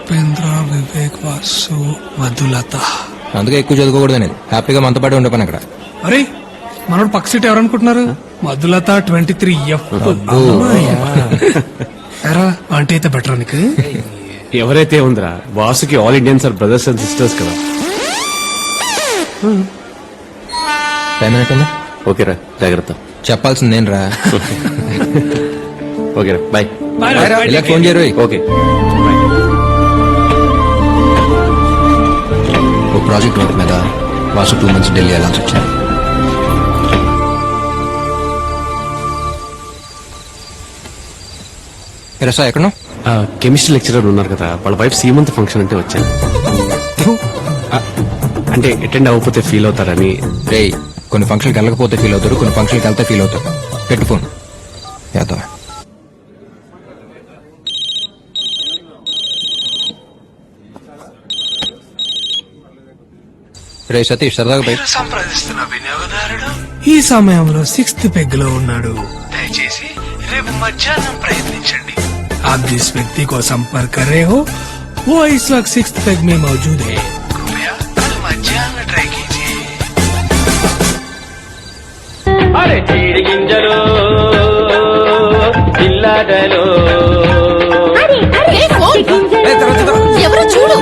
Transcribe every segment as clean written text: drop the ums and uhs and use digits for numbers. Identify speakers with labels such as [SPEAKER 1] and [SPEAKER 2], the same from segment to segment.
[SPEAKER 1] ఉపేంద్ర, వివేక్, వాసు, మధులత.
[SPEAKER 2] అందుకే ఎక్కువ చదువుకోకూడదు అనేది. హ్యాపీగా మనతో పాటు ఉండిపోయాను అక్కడ.
[SPEAKER 1] అరే మనోడు పక్క సీట్ ఎవరనుకుంటున్నారు? మధులత 23F. ఎరా ఆంటీ అయితే బెటర్ నీకు.
[SPEAKER 3] ఎవరైతే ఉందిరా, Vasuki all Indians are brothers and sisters కదా.
[SPEAKER 2] టైం అయినట్టుందా?
[SPEAKER 3] ఓకేరా, జాగ్రత్త.
[SPEAKER 2] చెప్పాల్సింది నేను రా.
[SPEAKER 3] ఓకేరా, బాయ్.
[SPEAKER 2] ఇలా ఫోన్ చేయరు.
[SPEAKER 3] ఓకే.
[SPEAKER 2] ఓ ప్రాజెక్ట్ వర్క్ మీద వాసు 2 months ఢిల్లీ వెళ్ళాల్సి వచ్చాను. రసా ఎక్కడో
[SPEAKER 3] కెమిస్ట్రీ లెక్చరర్ ఉన్నారు కదా, వాళ్ళ వైఫ్ సీమంత్ ఫంక్షన్ అంటే వచ్చాను. అంటే అటెండ్ అవ్వకపోతే ఫీల్ అవుతారని.
[SPEAKER 2] రే, కొన్ని ఫంక్షన్కి వెళ్ళకపోతే ఫీల్ అవుతారు, కొన్ని ఫంక్షన్కి వెళ్తే ఫీల్ అవుతారు. పెట్టు ఫోన్. యాదవ్ రే సతీష్, సరదాగా బయట
[SPEAKER 1] సంప్రదిస్తున్న వినియోగదారుడు ఈ సమయంలో 6th పెగ్ లో ఉన్నాడు. దయచేసి రేపు మధ్యాహ్నం ప్రయత్నించండి. आप जिस व्यक्ति को संपर्क कर रहे हो वो इस वक्त 6th पेग में मौजूद है. कृपया कल मध्याह्न ट्राई कीजिए.
[SPEAKER 4] అరే చీడి గింజలు చిల్లాడలు
[SPEAKER 5] ఎవరో చూడు.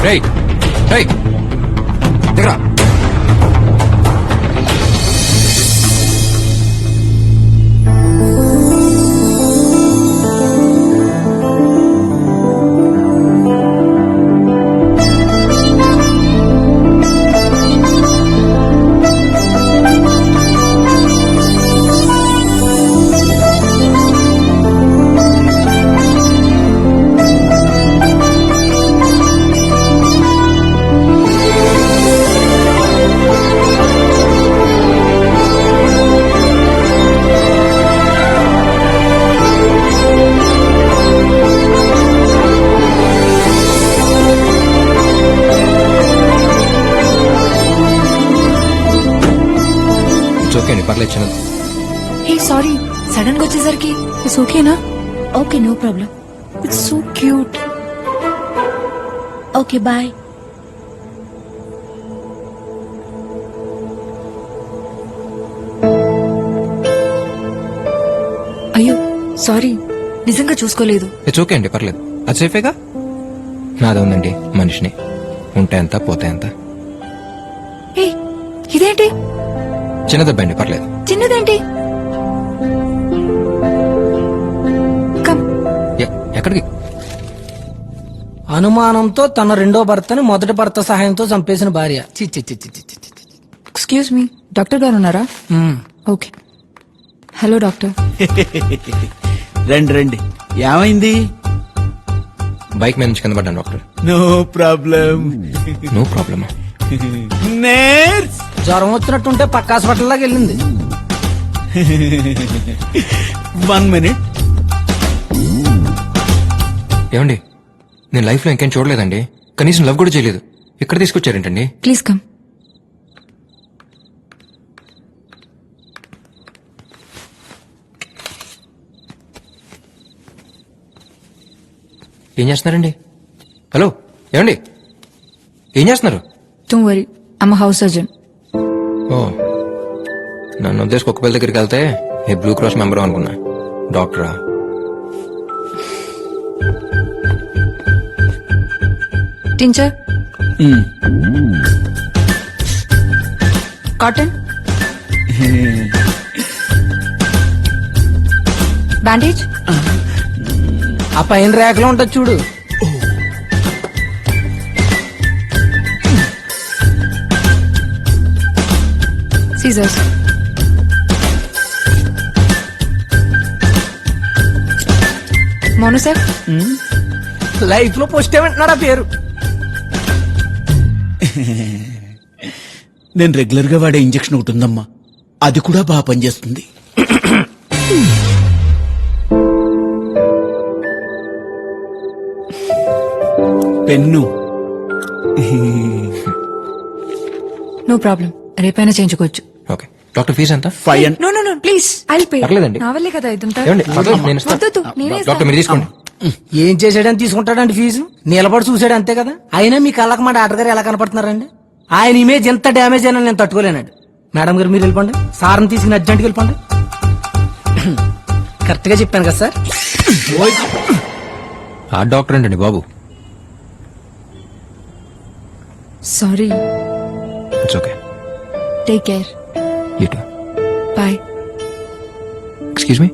[SPEAKER 2] రేయ్ రేయ్ దగ్గర ఓకే అండి, పర్లేదు చిన్నది.
[SPEAKER 5] హే సారీ, సడన్ గా వచ్చేసరికి. ఇట్స్ ఓకేనా? Okay, no problem. It's so cute. Okay bye. అయ్యో సారీ, నిజంగా చూసుకోలేదు.
[SPEAKER 2] ఇట్స్ ఓకే అండి, పర్లేదు. అది సేఫేగా. నాదే ఉందండి మనిషిని. ఉంటే ఎంత పోతే ఎంత.
[SPEAKER 5] హే ఇదేంటి?
[SPEAKER 2] చిన్నదబ్బా అండి, పర్లేదు.
[SPEAKER 5] చిన్నదేంటి? కమ్.
[SPEAKER 2] ఎక్కడికి?
[SPEAKER 6] అనుమానంతో తన రెండో భర్తని మొదటి భర్త సహాయంతో చంపేసిన భార్య. చి చి చి చి చి చి చి.
[SPEAKER 5] ఎక్స్క్యూజ్ మీ, డాక్టర్ గారు ఉన్నారా? ఓకే. Hello doctor.
[SPEAKER 7] రండి రండి, ఏమైంది?
[SPEAKER 2] బైక్ మీద నుంచి కింద పడ్డాను డాక్టర్.
[SPEAKER 7] No problem.
[SPEAKER 2] నో ప్రాబ్లమా?
[SPEAKER 7] నేర్స్
[SPEAKER 6] జ్వరం వచ్చినట్టుంటే పక్క హాస్పిటల్ లాగా వెళ్ళింది.
[SPEAKER 7] 1 minute.
[SPEAKER 2] ఏమండి, నేను లైఫ్ లో ఇంకేం చూడలేదండి. కనీసం లవ్ కూడా చేయలేదు. ఇక్కడ తీసుకొచ్చారేంటండి?
[SPEAKER 5] Please come.
[SPEAKER 2] ఏం చేస్తున్నారండి? హలో, ఏమండి ఏం చేస్తున్నారు?
[SPEAKER 5] Don't worry, I'm house surgeon.
[SPEAKER 2] ఓ, నన్ను ఉద్దేశం కుక్క పిల్ల దగ్గరికి వెళ్తే ఏ బ్లూ క్రాస్ మెంబర్ అనుకున్నా. డాక్టరా?
[SPEAKER 5] Tincture, cotton, bandage.
[SPEAKER 6] ఆ పైన రేఖలో ఉంటుంది చూడు.
[SPEAKER 5] సీజర్స్. మోనోసెఫ్.
[SPEAKER 6] లైఫ్ లో పోస్ట్ ఏమంటున్నాడు ఆ పేరు.
[SPEAKER 7] నేను రెగ్యులర్ గా వాడే ఇంజెక్షన్ ఒకటి ఉందమ్మా, అది కూడా బాగా పనిచేస్తుంది. పెన్ను.
[SPEAKER 5] నో ప్రాబ్లం, రేపైనా చేయించుకోవచ్చు.
[SPEAKER 2] ఓకే డాక్టర్ ఫీజు ఎంత?
[SPEAKER 7] 500.
[SPEAKER 5] No no no please I pay.
[SPEAKER 2] పర్లేదండి.
[SPEAKER 5] నా వల్లే కదా ఇదంతా.
[SPEAKER 2] ఏమండి పర్లేదు, నేను ఇస్తాను.
[SPEAKER 5] వద్దొద్దు, నేనే
[SPEAKER 2] డాక్టర్ మీరు తీసుకోండి.
[SPEAKER 6] ఏం చేసాడని తీసుకుంటాడండి ఫీజు? నిలబడి చూసాడు అంతే కదా. అయినా మీ కళ్ళకి మా డాక్టర్ గారు ఎలా కనపడుతున్నారండి? ఆయన ఇమేజ్ ఎంత డ్యామేజ్ అయినా నేను తట్టుకోలేనండి. మేడం గారు మీరు వెళ్ళిపోండి, సార్ని తీసుకుని అర్జెంట్కి వెళ్ళిపోండి. కరెక్ట్ గా చెప్పాను కదా సార్?
[SPEAKER 2] ఆ డాక్టర్ ఏంటండి బాబు?
[SPEAKER 5] Sorry,
[SPEAKER 2] it's okay.
[SPEAKER 5] Take care,
[SPEAKER 2] you too.
[SPEAKER 5] Bye.
[SPEAKER 2] Excuse me.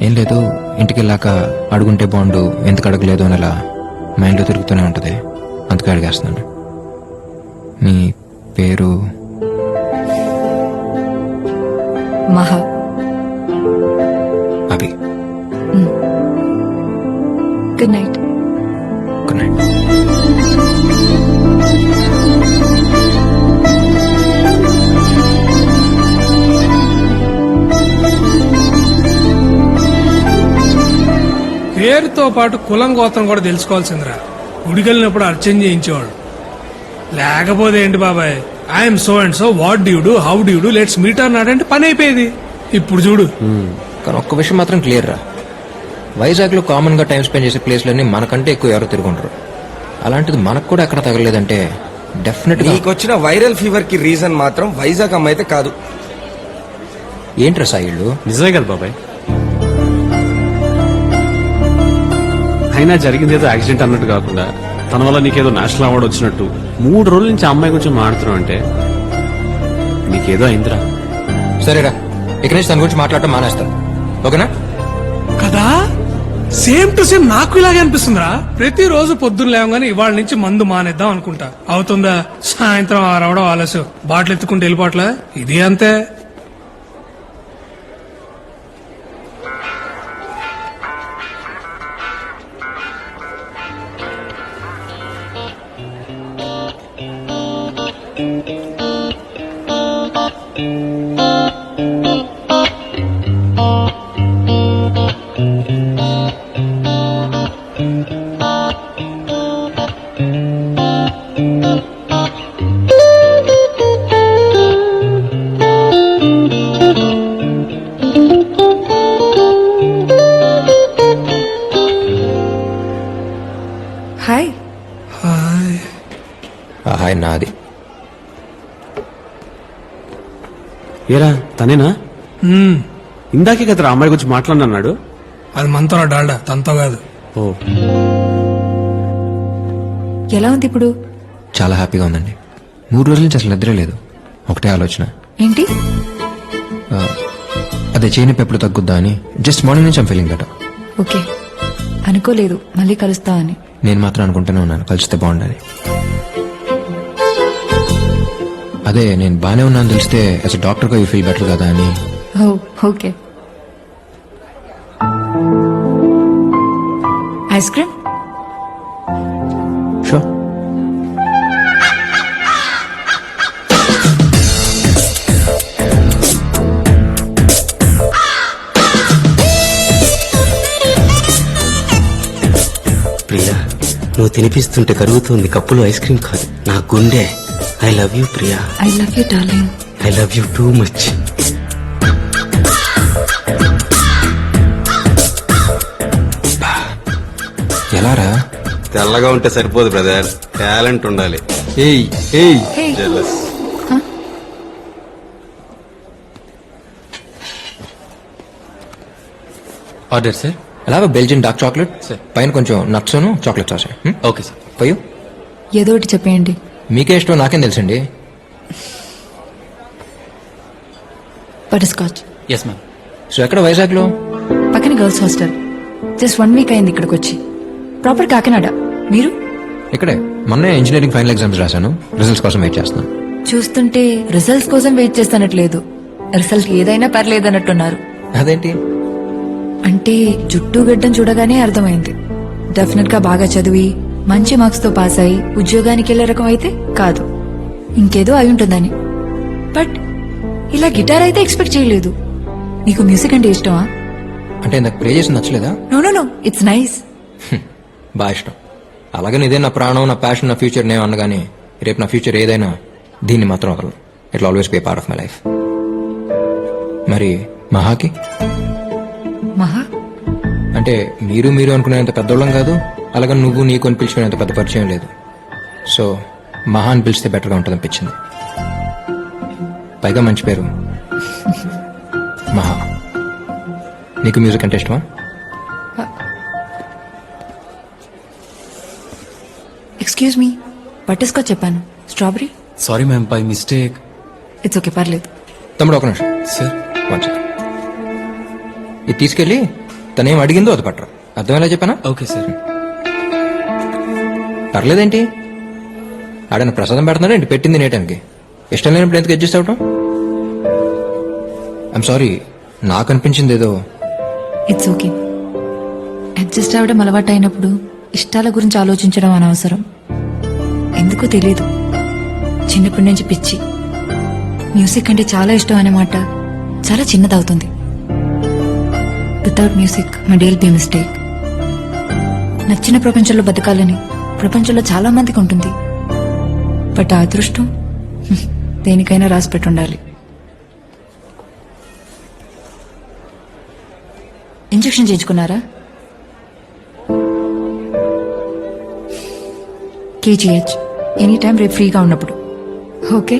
[SPEAKER 2] ఏం లేదు, ఇంటికి వెళ్ళాక అడుగుంటే బాగుండు, ఎందుకు అడగలేదు అని అలా మైండ్లో తిరుగుతూనే ఉంటుంది, అందుకే అడిగేస్తున్నాను. మీ పేరు?
[SPEAKER 5] Maha.
[SPEAKER 2] Abhi.
[SPEAKER 5] Good night.
[SPEAKER 2] Good night.
[SPEAKER 1] పేరుతో పాటు కులం గోత్రం కూడా తెలుసుకోవాల్సిందిరా. గుడికెళ్ళినప్పుడు అర్చన చేయించేవాడు. లేకపోతే ఏంటి బాబాయ్, I'm so and so, what due do, how due do, let's meet అన్నాడు అంటే పని అయిపోయేది. ఇప్పుడు చూడు.
[SPEAKER 2] కానీ ఒక్క విషయం మాత్రం క్లియర్ రా, వైజాగ్ లో కామన్ గా టైం స్పెండ్ చేసే ప్లేస్లన్నీ మనకంటే ఎక్కువ ఎవరు తిరుగుంటారు. అలాంటిది మనకు కూడా ఎక్కడ తగలేదంటే డెఫినెట్ గా.
[SPEAKER 8] నీకొచ్చిన వైరల్ ఫీవర్ కి రీజన్ మాత్రం వైజాగ్ అమ్మాయి అయితే కాదు.
[SPEAKER 2] ఏంట్రా సాయిళ్ళు?
[SPEAKER 3] నిజమే కదా బాబాయ్. అయినా జరిగింది ఏదో యాక్సిడెంట్ అన్నట్టు కాకుండా తన వల్ల నీకేదో నేషనల్ అవార్డు వచ్చినట్టు 3 రోజుల నుంచి ఆ అమ్మాయి గురించి మాట్లాడుతున్నావు అంటే నీకేదో అయిందిరా.
[SPEAKER 2] సరేరా, ఇక నుంచి తన గురించి మాట్లాడటం మానేస్తాను, ఓకేనా?
[SPEAKER 1] కదా, సేమ్ టు సేమ్ నాకు ఇలాగే అనిపిస్తుందిరా. ప్రతిరోజు పొద్దున్న లేవగానే ఇవాళ నుంచి మందు మానేద్దాం అనుకుంటా. అవుతుందా? సాయంత్రం 6 అవడం ఆలస్యం, బాటిల్ ఎత్తుకుంటూ వెళ్ళిపోవట్లే. ఇది అంతే.
[SPEAKER 5] హాయ్.
[SPEAKER 1] హాయ్.
[SPEAKER 2] హాయ్ నాది.
[SPEAKER 3] ఏరా తనేనా? ఇందాకే కదరా అమ్మాయి గురించి మాట్లాడినాడు.
[SPEAKER 1] అది మనతో డాల్డా, తనతో కాదు.
[SPEAKER 3] ఓ,
[SPEAKER 5] ఎలా ఉంది ఇప్పుడు?
[SPEAKER 2] చాలా హ్యాపీగా ఉందండి. 3 రోజుల నుంచి అసలు నిద్ర లేదు, ఒకటే ఆలోచన.
[SPEAKER 5] ఏంటి?
[SPEAKER 2] అదే చేయని ఎప్పుడు తగ్గుద్దా అని. జస్ట్ మార్నింగ్ నుంచి ఐమ్ ఫీలింగ్ బెటర్.
[SPEAKER 5] ఓకే, అనుకోలేదు మళ్ళీ కలుస్తా అని.
[SPEAKER 2] నేను మాత్రం అనుకుంటూనే ఉన్నాను కలిస్తే బాగుండాలి. అదే నేను బానే ఉన్నాను తెలిస్తే యాజ్ అ డాక్టర్ గా యూ ఫీల్ బెటర్ కదా అని.
[SPEAKER 5] Oh okay. Ice cream?
[SPEAKER 2] Sure.
[SPEAKER 9] Priya, నువ్వు తినిపిస్తుంటే కరుగుతుంది కప్పులో ఐస్ క్రీమ్ కాదు, నా గుండె. I love you Priya.
[SPEAKER 5] I love you darling.
[SPEAKER 9] I love you too much.
[SPEAKER 2] ఎలారా?
[SPEAKER 8] తెల్లగా ఉంటే సరిపోదు బ్రదర్, టాలెంట్ ఉండాలి.
[SPEAKER 2] ఏయ్ ఏయ్
[SPEAKER 5] హే,
[SPEAKER 8] Jealous.
[SPEAKER 2] Order sir. అలాగే బెల్జియన్ డార్క్ చాక్లెట్ సార్, పైన కొంచెం nuts chocolate sauce. Okay sir. పోయు
[SPEAKER 5] ఏదో ఒకటి చెప్పేయండి.
[SPEAKER 2] మీకే ఇష్టం నాకేం తెలుసండి.
[SPEAKER 5] Butterscotch.
[SPEAKER 2] Yes ma'am. So ఎక్కడ వైజాగ్ లో?
[SPEAKER 5] పక్కన గర్ల్స్ హాస్టల్. జస్ట్ 1 వీక్ అయింది ఇక్కడికి వచ్చి. ప్రాపర్ కాకినాడ. మీరు?
[SPEAKER 2] ఇక్కడే మొన్నే ఇంజనీరింగ్ ఫైనల్ ఎగ్జామ్స్ రాశాను, రిజల్ట్స్ కోసం వెయిట్ చేస్తున్నాను.
[SPEAKER 5] చూస్తుంటే రిజల్ట్స్ కోసం వెయిట్ చేస్తానట్లేదు, రిజల్ట్ ఏదైనా పర్లేదన్నట్టున్నారు.
[SPEAKER 2] అదేంటి?
[SPEAKER 5] అంటే జుట్టు గడ్డం చూడగానే అర్థమైంది. డెఫినెట్ గా బాగా చదివి మంచి మార్క్స్ తో పాస్ అయి ఉద్యోగానికి వెళ్లే రకం అయితే కాదు. ఇంకేదో అయి ఉంటుందని. బట్ ఇలా గిటార్ అయితే ఎక్స్పెక్ట్ చేయలేదు. నీకు మ్యూజిక్ అంటే ఇష్టమా?
[SPEAKER 2] అంటే ఇందాక ప్లే చేసి నచ్చలేదా?
[SPEAKER 5] No no no, it's nice.
[SPEAKER 2] బాగా ఇష్టం. అలాగని ఇదే నా ప్రాణం, నా ప్యాషన్, నా ఫ్యూచర్ నేను అన్నగాని రేపు నా ఫ్యూచర్ ఏదైనా దీన్ని మాత్రం వదలను. It always be part of my life. మరి మహాకి
[SPEAKER 5] మహా
[SPEAKER 2] అంటే మీరు అనుకునేంత పెద్దోళ్ళం కాదు, అలాగని నువ్వు నీకు అని పిలుచుకునేంత పెద్ద పరిచయం లేదు. సో మహా అని పిలిస్తే బెటర్గా ఉంటుంది అనిపించింది. పైగా మంచి పేరు మహా. నీకు మ్యూజిక్ అంటే ఇష్టమా?
[SPEAKER 5] ఎక్స్క్యూజ్ మీ, బటర్స్కాచ్ చెప్పాను. Strawberry?
[SPEAKER 10] Sorry ma'am, by mistake.
[SPEAKER 5] It's okay, పర్లేదు.
[SPEAKER 2] తమ్ముడు ఒక నిమిషం
[SPEAKER 10] సార్
[SPEAKER 2] వన్ సెకండ్. ఇది తీసుకెళ్ళి తనేం అడిగిందో అది పట్టరా. అర్థమేలా చెప్పానా?
[SPEAKER 10] Okay sir.
[SPEAKER 2] పర్లేదేంటి, ఆడన ప్రసాదం పెడుతున్నాడు ఏంటి పెట్టింది నేటానికి. ఇష్టం లేనప్పుడు ఎందుకు అడ్జస్ట్ అవటం? ఐఎమ్ సారీ, నాకు అనిపించింది ఏదో.
[SPEAKER 5] It's okay. అడ్జస్ట్ అవ్వడం అలవాటు అయినప్పుడు ఇష్టాల గురించి ఆలోచించడం అనవసరం. ఎందుకో తెలియదు, చిన్నప్పటి నుంచి పిచ్చి. మ్యూజిక్ అంటే చాలా ఇష్టం అనే మాట చాలా చిన్నదవుతుంది. Without music my day will be mistake. నచ్చిన ప్రపంచంలో బతకాలని ప్రపంచంలో చాలా మందికి ఉంటుంది. బట్ ఆ అదృష్టం దేనికైనా రాసి పెట్టుండాలి. ఇంజెక్షన్ చేయించుకున్నారా? KGH ఎనీ టైం రేపు ఫ్రీగా ఉన్నప్పుడు. ఓకే.